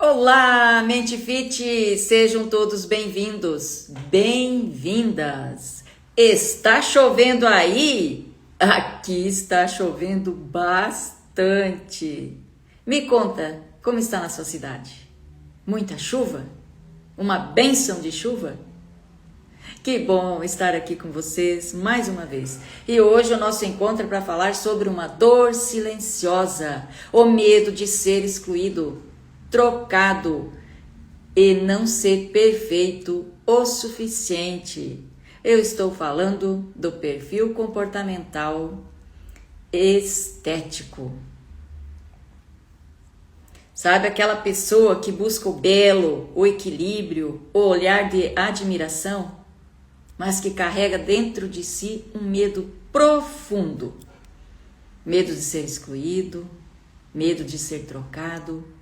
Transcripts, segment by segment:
Olá, Mente Fit! Sejam todos bem-vindos, bem-vindas! Está chovendo aí? Aqui está chovendo bastante. Me conta, como está na sua cidade? Muita chuva? Uma bênção de chuva? Que bom estar aqui com vocês mais uma vez. E hoje o nosso encontro é para falar sobre uma dor silenciosa, o medo de ser excluído, trocado e não ser perfeito o suficiente. Eu estou falando do perfil comportamental estético. Sabe aquela pessoa que busca o belo, o equilíbrio, o olhar de admiração, mas que carrega dentro de si um medo profundo. Medo de ser excluído, medo de ser trocado,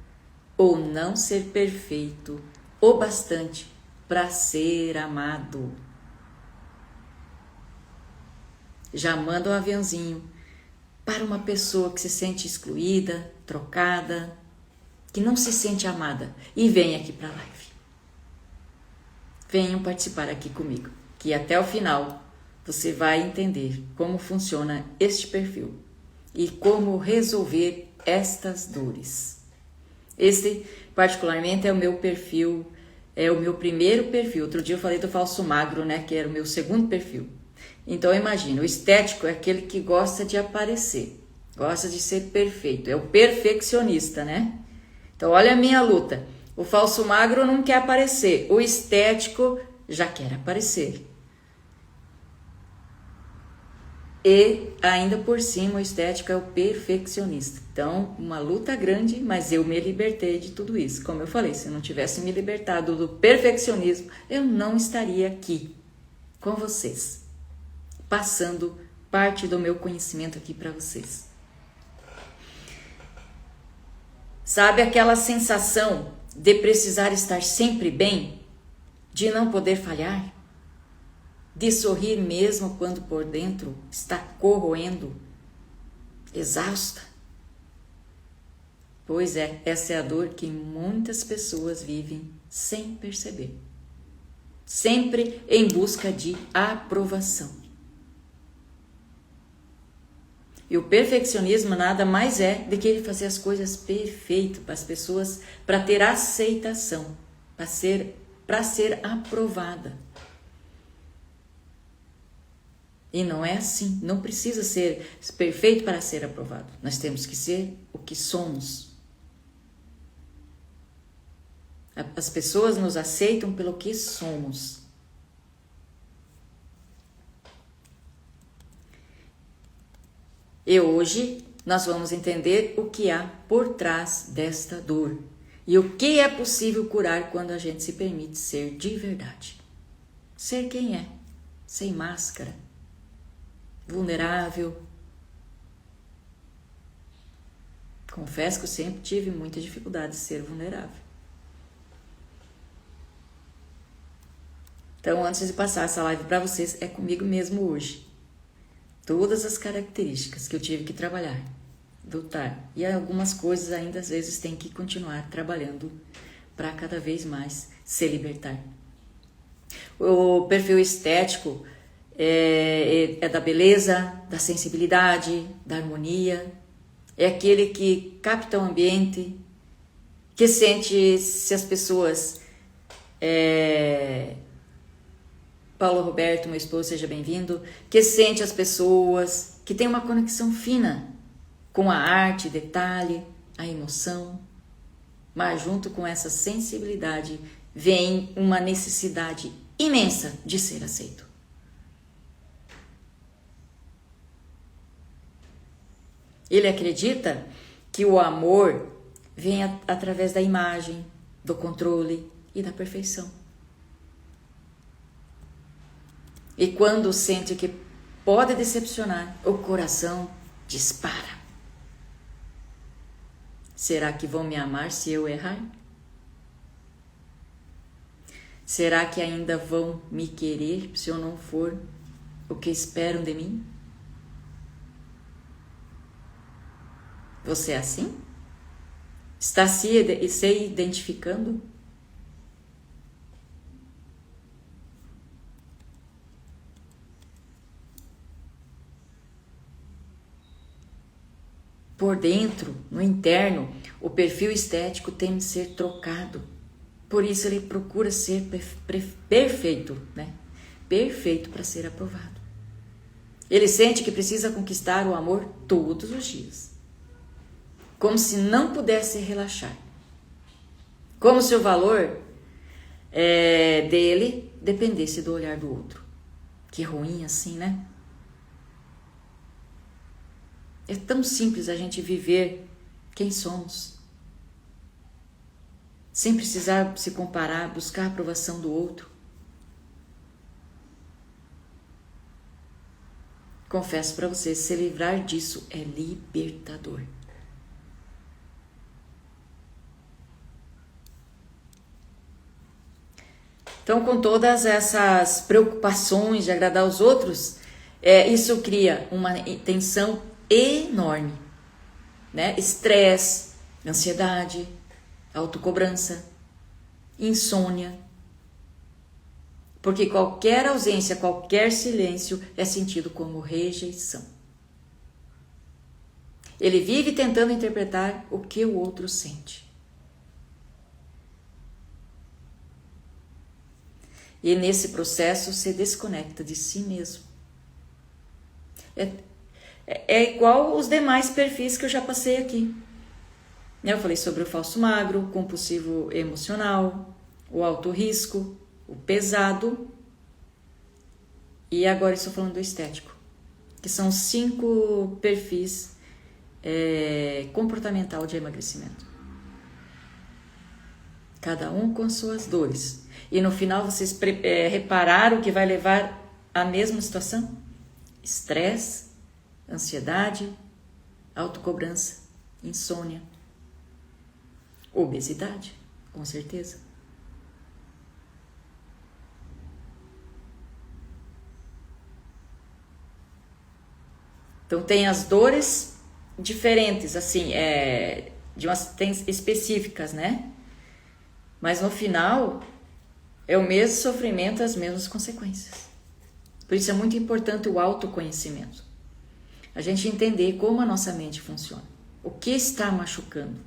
ou não ser perfeito o bastante para ser amado. Já manda um aviãozinho para uma pessoa que se sente excluída, trocada, que não se sente amada, e vem aqui para a live. Venham participar aqui comigo, que até o final você vai entender como funciona este perfil e como resolver estas dores. Esse, particularmente, é o meu perfil, é o meu primeiro perfil. Outro dia eu falei do falso magro, né, que era o meu segundo perfil. Então, imagina, o estético é aquele que gosta de aparecer, gosta de ser perfeito, é o perfeccionista, né? Então, olha a minha luta. O falso magro não quer aparecer, o estético já quer aparecer. E ainda por cima o estético é o perfeccionista. Então, uma luta grande, mas eu me libertei de tudo isso. Como eu falei, se eu não tivesse me libertado do perfeccionismo, eu não estaria aqui com vocês, passando parte do meu conhecimento aqui para vocês. Sabe aquela sensação de precisar estar sempre bem, de não poder falhar? De sorrir mesmo quando por dentro está corroendo, exausta? Pois é, essa é a dor que muitas pessoas vivem sem perceber. Sempre em busca de aprovação. E o perfeccionismo nada mais é do que ele fazer as coisas perfeitas para as pessoas, para ter aceitação, para ser aprovada. E não é assim, não precisa ser perfeito para ser aprovado. Nós temos que ser o que somos. As pessoas nos aceitam pelo que somos. E hoje nós vamos entender o que há por trás desta dor. E o que é possível curar quando a gente se permite ser de verdade. Ser quem é, sem máscara. Vulnerável. Confesso que eu sempre tive muita dificuldade de ser vulnerável. Então, antes de passar essa live para vocês, é comigo mesmo hoje. Todas as características que eu tive que trabalhar, lutar. E algumas coisas ainda às vezes tem que continuar trabalhando para cada vez mais se libertar. O perfil estético é da beleza, da sensibilidade, da harmonia. É aquele que capta o ambiente, que sente se as pessoas... Paulo Roberto, meu esposo, seja bem-vindo. Que sente as pessoas, que tem uma conexão fina com a arte, detalhe, a emoção. Mas junto com essa sensibilidade vem uma necessidade imensa de ser aceito. Ele acredita que o amor vem através da imagem, do controle e da perfeição. E quando sente que pode decepcionar, o coração dispara. Será que vão me amar se eu errar? Será que ainda vão me querer se eu não for o que esperam de mim? Você é assim? Está se identificando? Por dentro, no interno, o perfil estético tem de ser trocado. Por isso ele procura ser perfeito, né? Perfeito para ser aprovado. Ele sente que precisa conquistar o amor todos os dias. Como se não pudesse relaxar. Como se o valor dele dependesse do olhar do outro. Que ruim assim, né? É tão simples a gente viver quem somos. Sem precisar se comparar, buscar a aprovação do outro. Confesso para vocês, se livrar disso é libertador. Então, com todas essas preocupações de agradar os outros, isso cria uma tensão enorme, né? Estresse, ansiedade, autocobrança, insônia. Porque qualquer ausência, qualquer silêncio é sentido como rejeição. Ele vive tentando interpretar o que o outro sente. E nesse processo se desconecta de si mesmo. É igual os demais perfis que eu já passei aqui. Eu falei sobre o falso magro, o compulsivo emocional, o alto risco, o pesado. E agora estou falando do estético, que são 5 perfis comportamental de emagrecimento. Cada um com suas dores. E no final vocês repararam que vai levar à mesma situação? Estresse, ansiedade, autocobrança, insônia, obesidade, com certeza. Então tem as dores diferentes, assim, tem específicas, né? Mas no final é o mesmo sofrimento, as mesmas consequências. Por isso é muito importante o autoconhecimento. A gente entender como a nossa mente funciona. O que está machucando?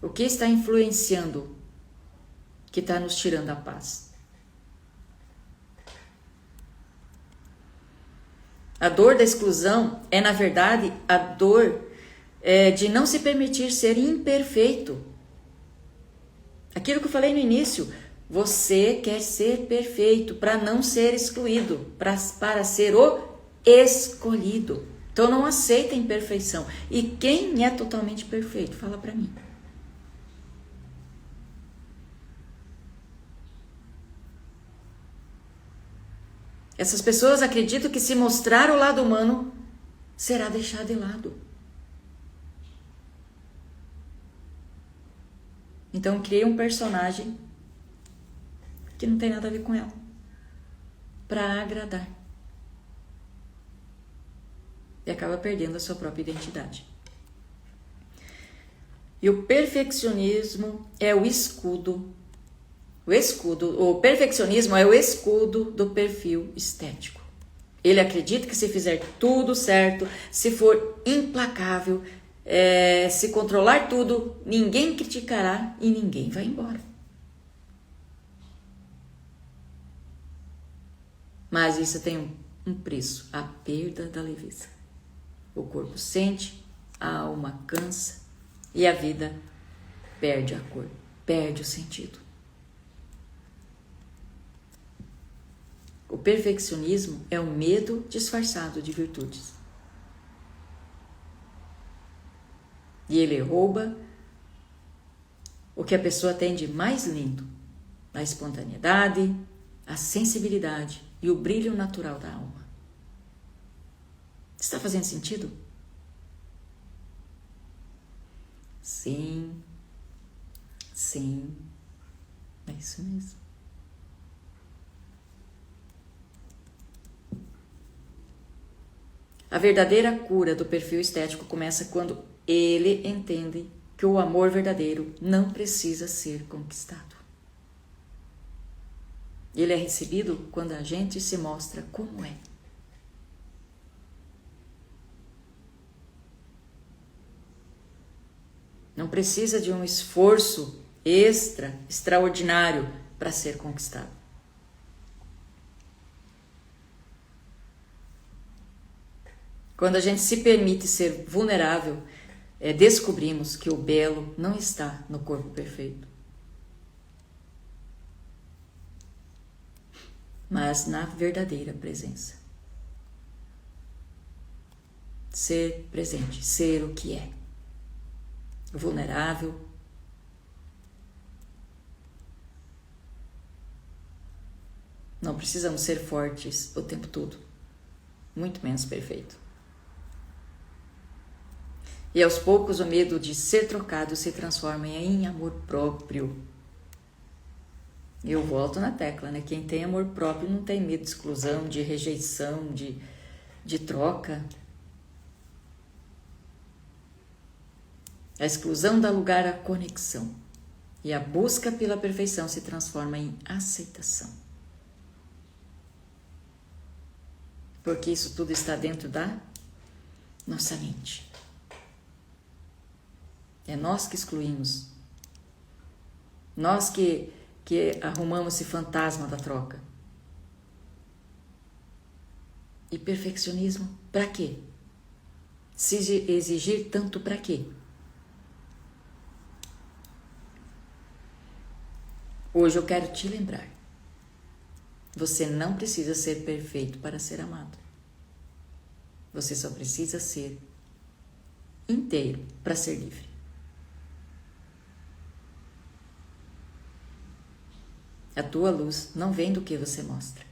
O que está influenciando que está nos tirando a paz? A dor da exclusão é, na verdade, a dor de não se permitir ser imperfeito. Aquilo que eu falei no início, você quer ser perfeito para não ser excluído, para ser o escolhido. Então não aceita a imperfeição. E quem é totalmente perfeito? Fala para mim. Essas pessoas acreditam que se mostrar o lado humano, será deixado de lado. Então cria um personagem que não tem nada a ver com ela, para agradar. E acaba perdendo a sua própria identidade. E o perfeccionismo é o escudo. O perfeccionismo é o escudo do perfil estético. Ele acredita que se fizer tudo certo, se for implacável, se controlar tudo, ninguém criticará e ninguém vai embora. Mas isso tem um preço, a perda da leveza. O corpo sente, a alma cansa e a vida perde a cor, perde o sentido. O perfeccionismo é um medo disfarçado de virtudes. E ele rouba o que a pessoa tem de mais lindo, a espontaneidade, a sensibilidade e o brilho natural da alma. Está fazendo sentido? Sim, é isso mesmo. A verdadeira cura do perfil estético começa quando ele entende que o amor verdadeiro não precisa ser conquistado. Ele é recebido quando a gente se mostra como é. Não precisa de um esforço extraordinário para ser conquistado. Quando a gente se permite ser vulnerável, descobrimos que o belo não está no corpo perfeito, mas na verdadeira presença. Ser presente, ser o que é. Vulnerável. Não precisamos ser fortes o tempo todo, muito menos perfeito. E aos poucos o medo de ser trocado se transforma em amor próprio. Eu volto na tecla, né? Quem tem amor próprio não tem medo de exclusão, de rejeição, de troca. A exclusão dá lugar à conexão. E a busca pela perfeição se transforma em aceitação. Porque isso tudo está dentro da nossa mente. É nós que excluímos. Nós que arrumamos esse fantasma da troca. E perfeccionismo, para quê? Se exigir tanto, para quê? Hoje eu quero te lembrar. Você não precisa ser perfeito para ser amado. Você só precisa ser inteiro para ser livre. A tua luz não vem do que você mostra.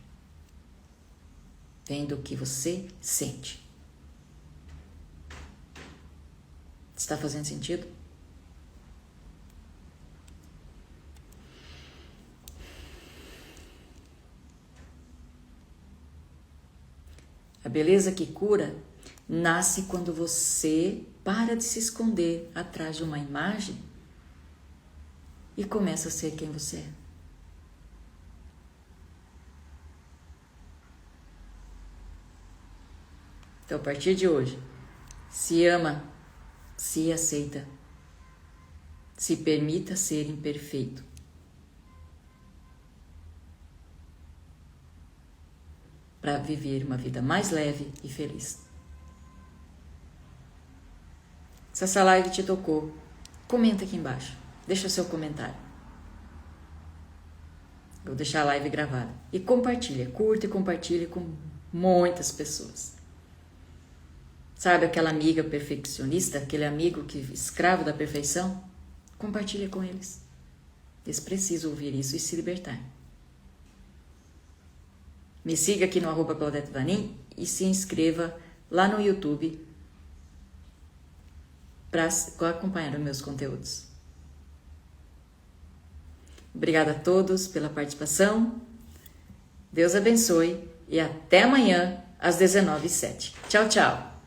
Vem do que você sente. Está fazendo sentido? A beleza que cura nasce quando você para de se esconder atrás de uma imagem e começa a ser quem você é. Então, a partir de hoje, se ama, se aceita, se permita ser imperfeito. Para viver uma vida mais leve e feliz. Se essa live te tocou, comenta aqui embaixo. Deixa seu comentário. Vou deixar a live gravada. E compartilha, curta e compartilha com muitas pessoas. Sabe aquela amiga perfeccionista, aquele amigo que escravo da perfeição? Compartilha com eles. Eles precisam ouvir isso e se libertar. Me siga aqui no @ClaudetteVanim e se inscreva lá no YouTube para acompanhar os meus conteúdos. Obrigada a todos pela participação. Deus abençoe e até amanhã às 19h07. Tchau, tchau!